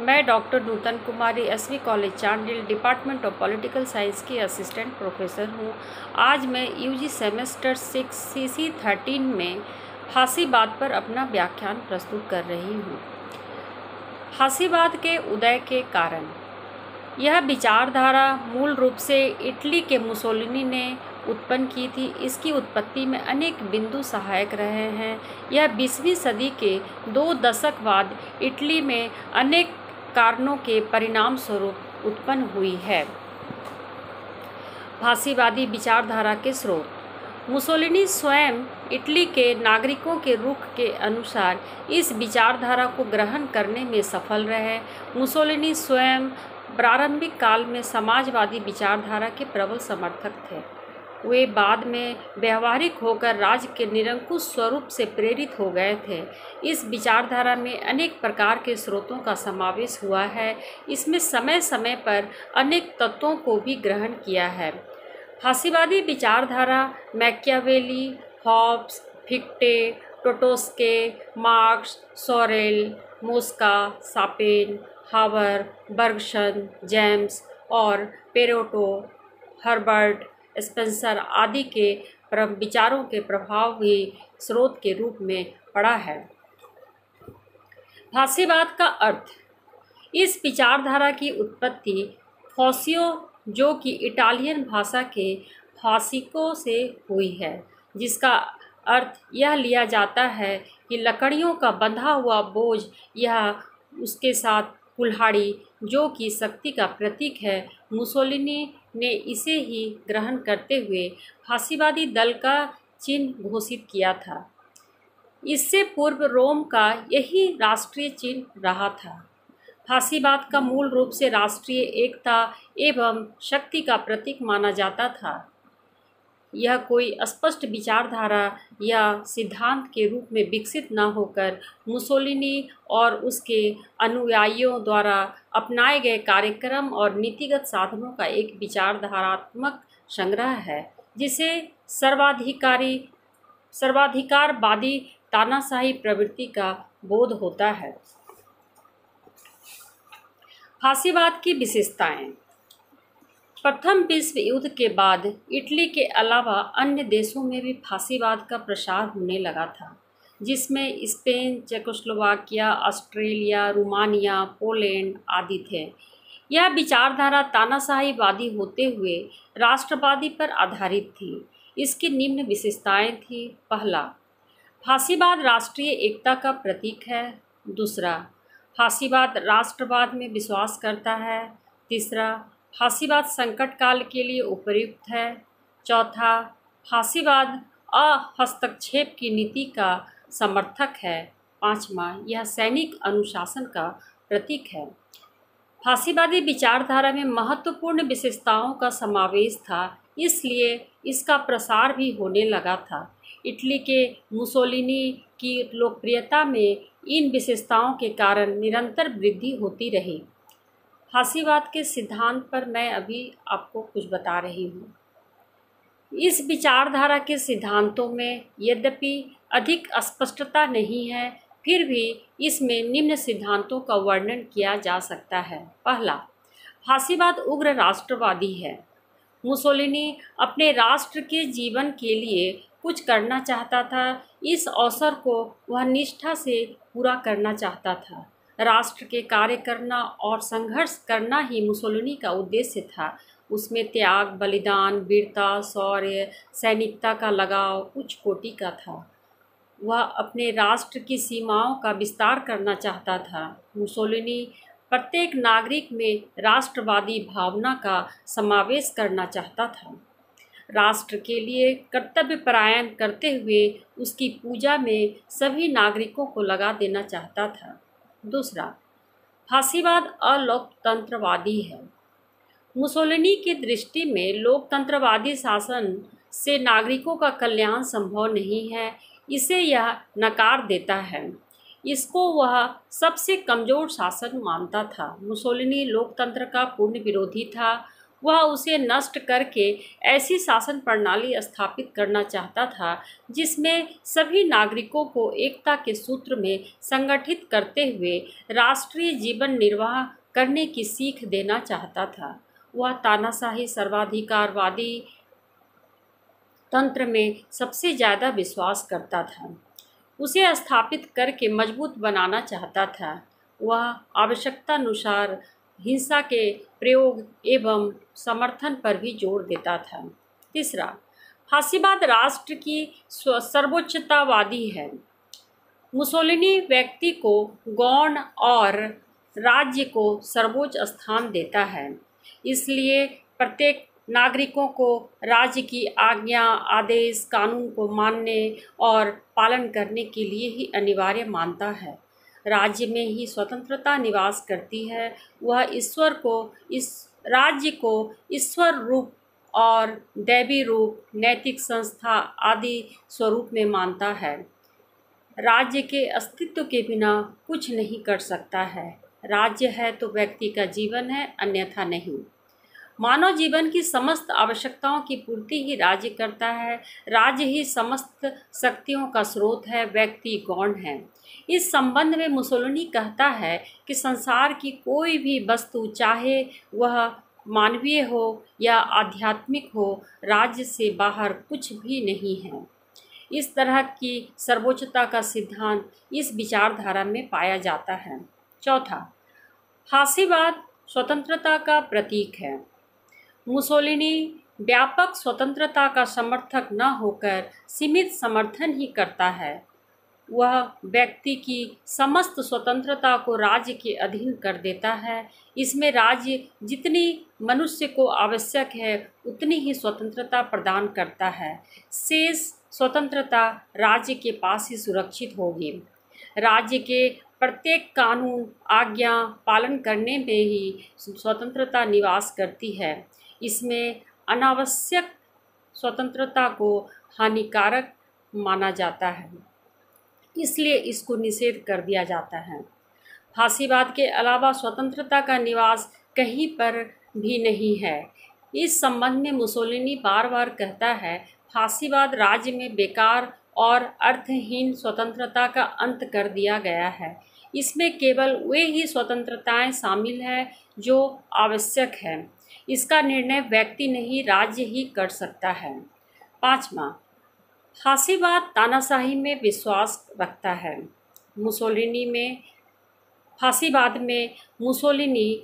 मैं doctor Nutan Kumari SV college Chandil department of political science की assistant professor हूँ। आज मैं यूजी सेमेस्टर 6 सीसी 13 में फासीवाद पर अपना व्याख्यान प्रस्तुत कर रही हूँ। फासीवाद के उदय के कारण। यह विचारधारा मूल रूप से इटली के मुसोलिनी ने उत्पन्न की थी। इसकी उत्पत्ति में अनेक बिंदु सहायक रहे हैं। यह 20वीं सदी के 2 दशक बाद इटली में अनेक कारणों के परिणाम स्वरूप उत्पन्न हुई है। फासीवादी विचारधारा के स्रोत। मुसोलिनी स्वयं इटली के नागरिकों के रुख के अनुसार इस विचारधारा को ग्रहण करने में सफल रहे। मुसोलिनी स्वयं प्रारंभिक काल में समाजवादी विचारधारा के प्रबल समर्थक थे। वे बाद में व्यवहारिक होकर राज्य के निरंकुश स्वरूप से प्रेरित हो गए थे। इस विचारधारा में अनेक प्रकार के स्रोतों का समावेश हुआ है। इसमें समय समय पर अनेक तत्वों को भी ग्रहण किया है। फासीवादी विचारधारा मैकियावेली, हॉब्स, फिक्टे, टोटोस्के, Marx, Sorel, Mosca, Schopenhauer, Bergson, James और पेरेटो, हर्बर्ट स्पेंसर आदि के विचारों के प्रभाव भी स्रोत के रूप में पड़ा है। फासीवाद का अर्थ। इस विचारधारा की उत्पत्ति फॉसियो, जो कि इटालियन भाषा के फासिको से हुई है, जिसका अर्थ यह लिया जाता है कि लकड़ियों का बंधा हुआ बोझ या उसके साथ कुल्हाड़ी, जो कि शक्ति का प्रतीक है। मुसोलिनी ने इसे ही ग्रहण करते हुए फासीवादी दल का चिन्ह घोषित किया था। इससे पूर्व रोम का यही राष्ट्रीय चिन्ह रहा था। फासीवाद का मूल रूप से राष्ट्रीय एकता एवं शक्ति का प्रतीक माना जाता था। यह कोई स्पष्ट विचारधारा या सिद्धांत के रूप में विकसित न होकर मुसोलिनी और उसके अनुयायियों द्वारा अपनाए गए कार्यक्रम और नीतिगत साधनों का एक विचारधारात्मक संग्रह है, जिसे सर्वाधिकारवादी तानाशाही प्रवृत्ति का बोध होता है। फासीवाद की विशेषताएं। प्रथम विश्व युद्ध के बाद इटली के अलावा अन्य देशों में भी फासीवाद का प्रसार होने लगा था, जिसमें Spain, Czechoslovakia, Australia, Romania, Poland आदि थे। यह विचारधारा तानाशाहीवादी होते हुए राष्ट्रवादी पर आधारित थी। इसकी निम्न विशेषताएं थी। पहला, फासीवाद राष्ट्रीय एकता का प्रतीक है। दूसरा, फासीवाद राष्ट्रवाद में विश्वास करता है। तीसरा, फासीवाद संकट काल के लिए उपयुक्त है। चौथा, फासीवाद अहस्तक्षेप की नीति का समर्थक है। पांचवा, यह सैनिक अनुशासन का प्रतीक है। फासीवादी विचारधारा में महत्वपूर्ण विशेषताओं का समावेश था, इसलिए इसका प्रसार भी होने लगा था। इटली के मुसोलिनी की लोकप्रियता में इन विशेषताओं के कारण निरंतर वृद्धि होती रही। फासीवाद के सिद्धांत पर मैं अभी आपको कुछ बता रही हूँ। इस विचारधारा के सिद्धांतों में यद्यपि अधिक स्पष्टता नहीं है, फिर भी इसमें निम्न सिद्धांतों का वर्णन किया जा सकता है। पहला, फासीवाद उग्र राष्ट्रवादी है। मुसोलिनी अपने राष्ट्र के जीवन के लिए कुछ करना चाहता था। इस अवसर को वह निष्ठा से पूरा करना चाहता था। राष्ट्र के कार्य करना और संघर्ष करना ही मुसोलिनी का उद्देश्य था। उसमें त्याग, बलिदान, वीरता, शौर्य, सैनिकता का लगाव उच्च कोटि का था। वह अपने राष्ट्र की सीमाओं का विस्तार करना चाहता था। मुसोलिनी प्रत्येक नागरिक में राष्ट्रवादी भावना का समावेश करना चाहता था। राष्ट्र के लिए कर्तव्यपरायण करते हुए उसकी पूजा में सभी नागरिकों को लगा देना चाहता था। दूसरा, फासीवाद अलोकतंत्रवादी है। मुसोलिनी की दृष्टि में लोकतंत्रवादी शासन से नागरिकों का कल्याण संभव नहीं है। इसे यह नकार देता है। इसको वह सबसे कमज़ोर शासन मानता था। मुसोलिनी लोकतंत्र का पूर्ण विरोधी था। वह उसे नष्ट करके ऐसी शासन प्रणाली स्थापित करना चाहता था जिसमें सभी नागरिकों को एकता के सूत्र में संगठित करते हुए राष्ट्रीय जीवन निर्वाह करने की सीख देना चाहता था। वह तानाशाही सर्वाधिकारवादी तंत्र में सबसे ज़्यादा विश्वास करता था, उसे स्थापित करके मजबूत बनाना चाहता था। वह आवश्यकतानुसार हिंसा के प्रयोग एवं समर्थन पर भी जोर देता था। तीसरा, फासीवाद राष्ट्र की सर्वोच्चतावादी है। मुसोलिनी व्यक्ति को गौण और राज्य को सर्वोच्च स्थान देता है, इसलिए प्रत्येक नागरिकों को राज्य की आज्ञा, आदेश, कानून को मानने और पालन करने के लिए ही अनिवार्य मानता है। राज्य में ही स्वतंत्रता निवास करती है। वह राज्य को ईश्वर रूप और दैवी रूप, नैतिक संस्था आदि स्वरूप में मानता है। राज्य के अस्तित्व के बिना कुछ नहीं कर सकता है। राज्य है तो व्यक्ति का जीवन है, अन्यथा नहीं। मानव जीवन की समस्त आवश्यकताओं की पूर्ति ही राज्य करता है। राज्य ही समस्त शक्तियों का स्रोत है, व्यक्ति गौण है। इस संबंध में मुसोलिनी कहता है कि संसार की कोई भी वस्तु, चाहे वह मानवीय हो या आध्यात्मिक हो, राज्य से बाहर कुछ भी नहीं है। इस तरह की सर्वोच्चता का सिद्धांत इस विचारधारा में पाया जाता है। चौथा, फासीवाद स्वतंत्रता का प्रतीक है। मुसोलिनी व्यापक स्वतंत्रता का समर्थक न होकर सीमित समर्थन ही करता है। वह व्यक्ति की समस्त स्वतंत्रता को राज्य के अधीन कर देता है। इसमें राज्य जितनी मनुष्य को आवश्यक है उतनी ही स्वतंत्रता प्रदान करता है। शेष स्वतंत्रता राज्य के पास ही सुरक्षित होगी। राज्य के प्रत्येक कानून, आज्ञा पालन करने में ही स्वतंत्रता निवास करती है। इसमें अनावश्यक स्वतंत्रता को हानिकारक माना जाता है, इसलिए इसको निषेध कर दिया जाता है। फासीवाद के अलावा स्वतंत्रता का निवास कहीं पर भी नहीं है। इस संबंध में मुसोलिनी बार बार कहता है, फासीवाद राज्य में बेकार और अर्थहीन स्वतंत्रता का अंत कर दिया गया है। इसमें केवल वे ही स्वतंत्रताएं शामिल हैं जो आवश्यक है। इसका निर्णय व्यक्ति नहीं, राज्य ही कर सकता है। पाँचवा, फासीवाद तानाशाही में विश्वास रखता है। फासीवाद में मुसोलिनी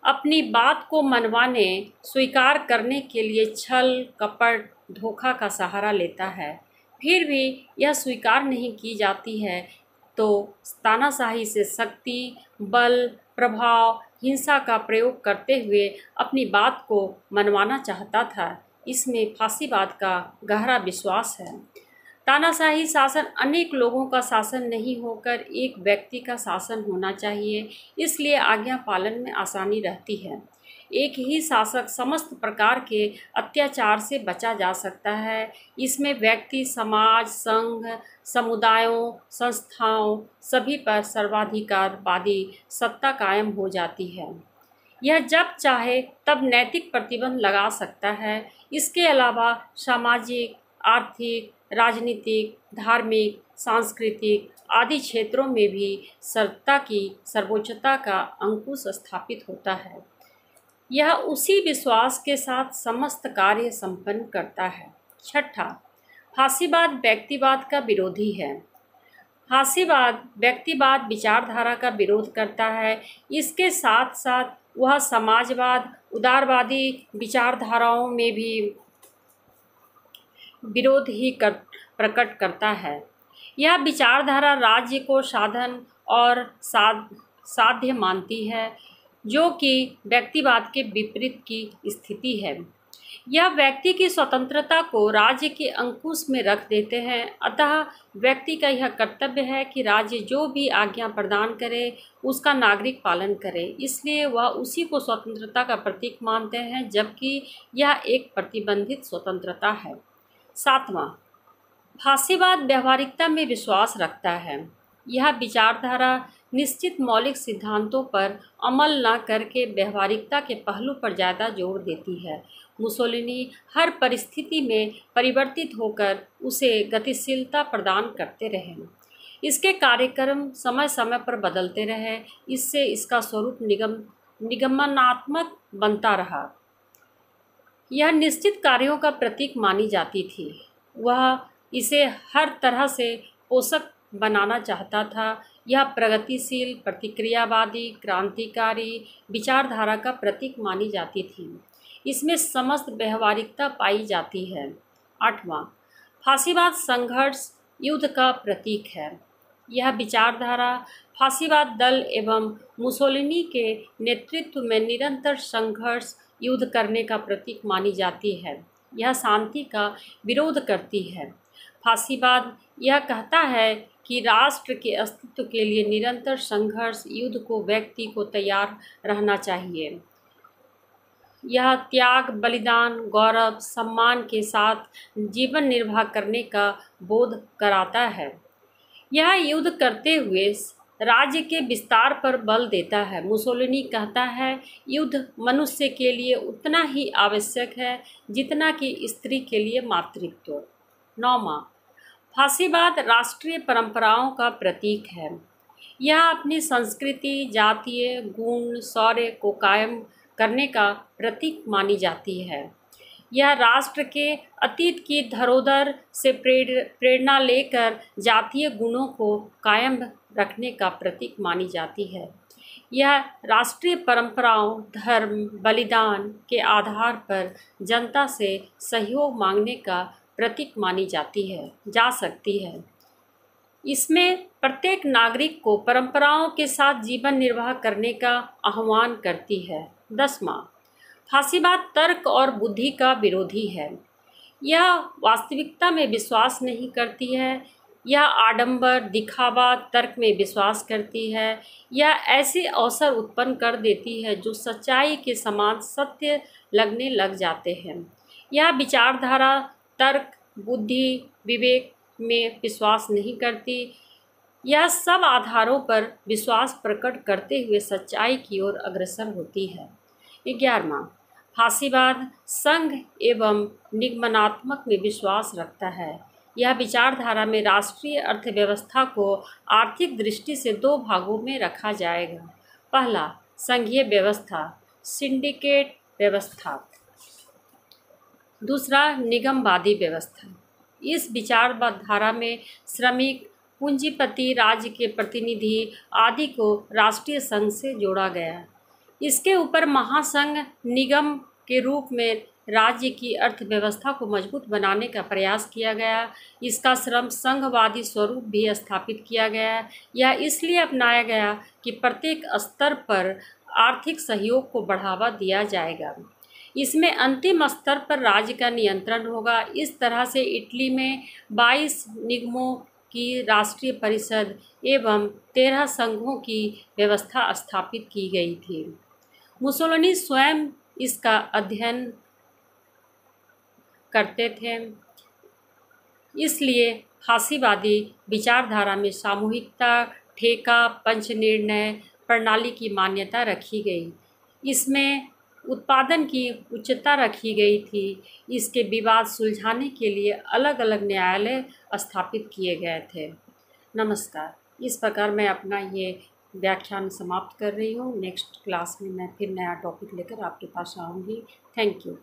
अपनी बात को मनवाने, स्वीकार करने के लिए छल, कपट, धोखा का सहारा लेता है। फिर भी यह स्वीकार नहीं की जाती है तो तानाशाही से शक्ति, बल, प्रभाव, हिंसा का प्रयोग करते हुए अपनी बात को मनवाना चाहता था। इसमें फासीवाद का गहरा विश्वास है। तानाशाही शासन अनेक लोगों का शासन नहीं होकर एक व्यक्ति का शासन होना चाहिए, इसलिए आज्ञा पालन में आसानी रहती है। एक ही शासक समस्त प्रकार के अत्याचार से बचा जा सकता है। इसमें व्यक्ति, समाज, संघ, समुदायों, संस्थाओं सभी पर सर्वाधिकारवादी सत्ता कायम हो जाती है। यह जब चाहे तब नैतिक प्रतिबंध लगा सकता है। इसके अलावा सामाजिक, आर्थिक, राजनीतिक, धार्मिक, सांस्कृतिक आदि क्षेत्रों में भी सत्ता की सर्वोच्चता का अंकुश स्थापित होता है। यह उसी विश्वास के साथ समस्त कार्य संपन्न करता है। छठा, फासीवाद व्यक्तिवाद का विरोधी है। फासीवाद व्यक्तिवाद विचारधारा का विरोध करता है। इसके साथ साथ वह समाजवाद, उदारवादी विचारधाराओं में भी विरोध ही प्रकट करता है। यह विचारधारा राज्य को साधन और साध्य मानती है, जो कि व्यक्तिवाद के विपरीत की स्थिति है। यह व्यक्ति की स्वतंत्रता को राज्य के अंकुश में रख देते हैं। अतः व्यक्ति का यह कर्तव्य है कि राज्य जो भी आज्ञा प्रदान करे उसका नागरिक पालन करे। इसलिए वह उसी को स्वतंत्रता का प्रतीक मानते हैं, जबकि यह एक प्रतिबंधित स्वतंत्रता है। सातवां, फासीवाद व्यावहारिकता में विश्वास रखता है। यह विचारधारा निश्चित मौलिक सिद्धांतों पर अमल न करके व्यवहारिकता के पहलू पर ज़्यादा जोर देती है। मुसोलिनी हर परिस्थिति में परिवर्तित होकर उसे गतिशीलता प्रदान करते रहे। इसके कार्यक्रम समय समय पर बदलते रहे, इससे इसका स्वरूप निगमनात्मक बनता रहा। यह निश्चित कार्यों का प्रतीक मानी जाती थी। वह इसे हर तरह से पोषक बनाना चाहता था। यह प्रगतिशील, प्रतिक्रियावादी, क्रांतिकारी विचारधारा का प्रतीक मानी जाती थी। इसमें समस्त व्यवहारिकता पाई जाती है। 8वां, फासीवाद संघर्ष युद्ध का प्रतीक है। यह विचारधारा फासीवाद दल एवं मुसोलिनी के नेतृत्व में निरंतर संघर्ष युद्ध करने का प्रतीक मानी जाती है। यह शांति का विरोध करती है। फासीवाद यह कहता है कि राष्ट्र के अस्तित्व के लिए निरंतर संघर्ष युद्ध को व्यक्ति को तैयार रहना चाहिए। यह त्याग, बलिदान, गौरव, सम्मान के साथ जीवन निर्वाह करने का बोध कराता है। यह युद्ध करते हुए राज्य के विस्तार पर बल देता है। मुसोलिनी कहता है युद्ध मनुष्य के लिए उतना ही आवश्यक है जितना कि स्त्री के लिए मातृत्व। 9वां, फासीवाद राष्ट्रीय परंपराओं का प्रतीक है। यह अपनी संस्कृति, जातीय गुण, शौर्य को कायम करने का प्रतीक मानी जाती है। यह राष्ट्र के अतीत की धरोहर से प्रेरणा लेकर जातीय गुणों को कायम रखने का प्रतीक मानी जाती है। यह राष्ट्रीय परंपराओं, धर्म, बलिदान के आधार पर जनता से सहयोग मांगने का प्रतीक मानी जा सकती है। इसमें प्रत्येक नागरिक को परंपराओं के साथ जीवन निर्वाह करने का आह्वान करती है। 10वां, फासीवाद तर्क और बुद्धि का विरोधी है। यह वास्तविकता में विश्वास नहीं करती है। यह आडंबर, दिखावा, तर्क में विश्वास करती है। यह ऐसे अवसर उत्पन्न कर देती है जो सच्चाई के समान सत्य लगने लग जाते हैं। यह विचारधारा तर्क, बुद्धि, विवेक में विश्वास नहीं करती। यह सब आधारों पर विश्वास प्रकट करते हुए सच्चाई की ओर अग्रसर होती है। 11वां, फासीवाद संघ एवं निगमनात्मक में विश्वास रखता है। यह विचारधारा में राष्ट्रीय अर्थव्यवस्था को आर्थिक दृष्टि से 2 भागों में रखा जाएगा। पहला, संघीय व्यवस्था, सिंडिकेट व्यवस्था। दूसरा, निगमवादी व्यवस्था। इस विचारधारा में श्रमिक, पूंजीपति, राज्य के प्रतिनिधि आदि को राष्ट्रीय संघ से जोड़ा गया। इसके ऊपर महासंघ निगम के रूप में राज्य की अर्थव्यवस्था को मजबूत बनाने का प्रयास किया गया। इसका श्रम संघवादी स्वरूप भी स्थापित किया गया। यह इसलिए अपनाया गया कि प्रत्येक स्तर पर आर्थिक सहयोग को बढ़ावा दिया जाएगा। इसमें अंतिम स्तर पर राज्य का नियंत्रण होगा। इस तरह से इटली में 22 निगमों की राष्ट्रीय परिषद एवं 13 संघों की व्यवस्था स्थापित की गई थी। मुसोलिनी स्वयं इसका अध्ययन करते थे। इसलिए फासीवादी विचारधारा में सामूहिकता, ठेका, पंच निर्णय प्रणाली की मान्यता रखी गई। इसमें उत्पादन की उच्चता रखी गई थी। इसके विवाद सुलझाने के लिए अलग अलग न्यायालय स्थापित किए गए थे। नमस्कार। इस प्रकार मैं अपना ये व्याख्यान समाप्त कर रही हूँ। नेक्स्ट क्लास में मैं फिर नया टॉपिक लेकर आपके पास आऊँगी। Thank you.